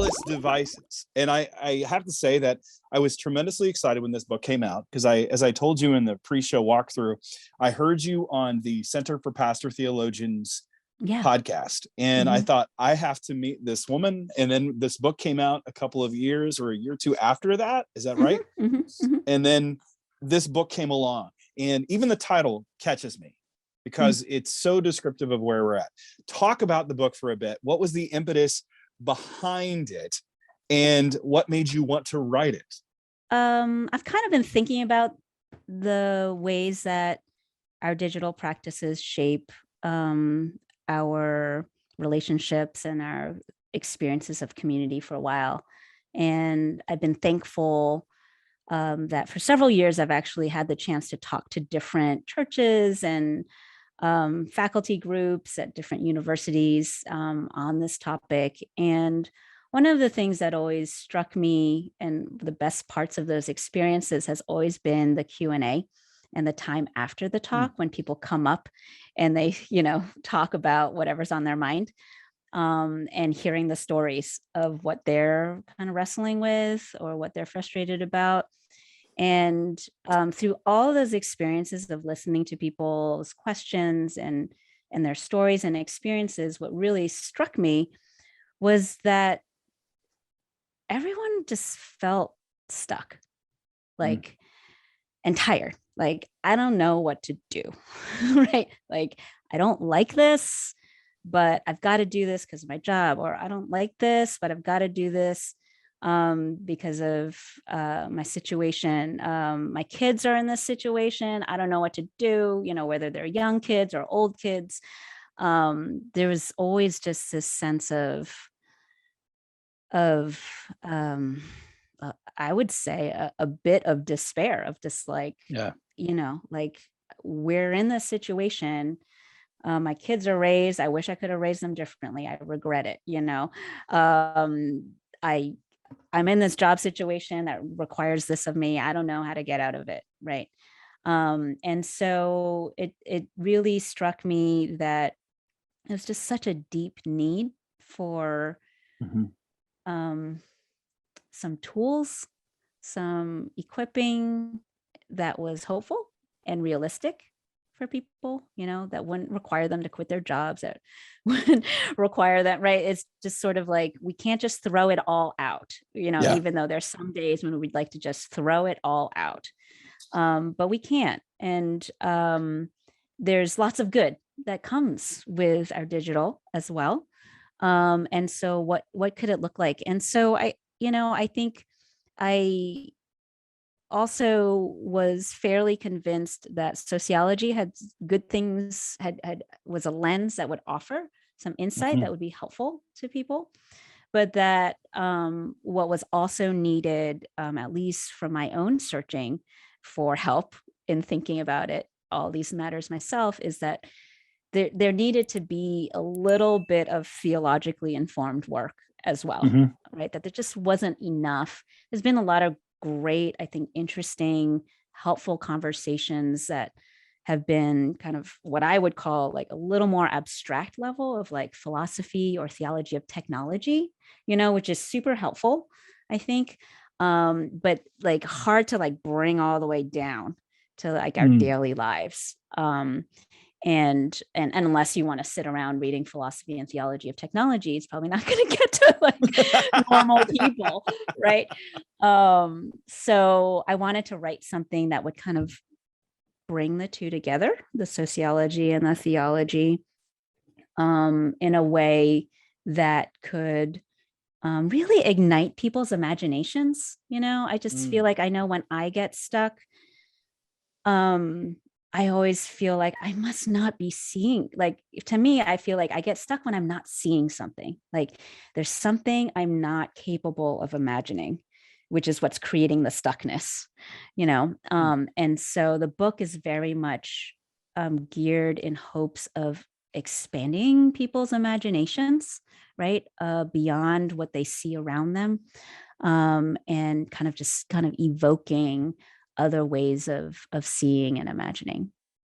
Restless Devices. And I have to say that I was tremendously excited when this book came out, because as I told you in the pre-show walkthrough, I heard you on the Center for Pastor Theologians podcast. And I thought, I have to meet this woman. And then this book came out a couple of years or a year or two after that. Is that right? And then this book came along, and even the title catches me because it's so descriptive of where we're at. Talk about the book for a bit. What was the impetus behind it, and what made you want to write it? I've kind of been thinking about the ways that our digital practices shape our relationships and our experiences of community for a while. And I've been thankful that for several years, I've actually had the chance to talk to different churches and faculty groups at different universities on this topic. And one of the things that always struck me, and the best parts of those experiences, has always been the Q&A and the time after the talk when people come up and they, talk about whatever's on their mind, and hearing the stories of what they're kind of wrestling with or what they're frustrated about. And through all those experiences of listening to people's questions and their stories and experiences, what really struck me was that everyone just felt stuck, and tired. Like, I don't know what to do, right? Like, I don't like this, but I've got to do this because of my job, or I don't like this, but I've got to do this because of my situation. My kids are in this situation. I don't know what to do, whether they're young kids or old kids. There was always just this sense of I would say a bit of despair, of just like, like, we're in this situation. My kids are raised. I wish I could have raised them differently. I regret it. I'm in this job situation that requires this of me. I don't know how to get out of it. Right. And so it really struck me that it was just such a deep need for some tools, some equipping that was hopeful and realistic for people, that wouldn't require them to quit their jobs, that wouldn't require that, right? It's just sort of like, we can't just throw it all out, even though there's some days when we'd like to just throw it all out. But we can't. And there's lots of good that comes with our digital as well. And so what could it look like? And so I think I also was fairly convinced that sociology had good things, was a lens that would offer some insight that would be helpful to people, but that what was also needed, at least from my own searching for help in thinking about all these matters myself, is that there needed to be a little bit of theologically informed work as well, right? That there just wasn't enough. There's been a lot of great, I think, interesting, helpful conversations that have been kind of what I would call like a little more abstract level of like philosophy or theology of technology, which is super helpful, I think, but like hard to like bring all the way down to like our daily lives. And unless you want to sit around reading philosophy and theology of technology, it's probably not going to get to like normal people, right? So I wanted to write something that would kind of bring the two together, the sociology and the theology, in a way that could really ignite people's imaginations. I just feel like I know when I get stuck, I always feel like I must not be seeing, like, to me, I feel like I get stuck when I'm not seeing something. Like there's something I'm not capable of imagining, which is what's creating the stuckness, and so the book is very much geared in hopes of expanding people's imaginations, right? Beyond what they see around them, and kind of evoking other ways of seeing and imagining.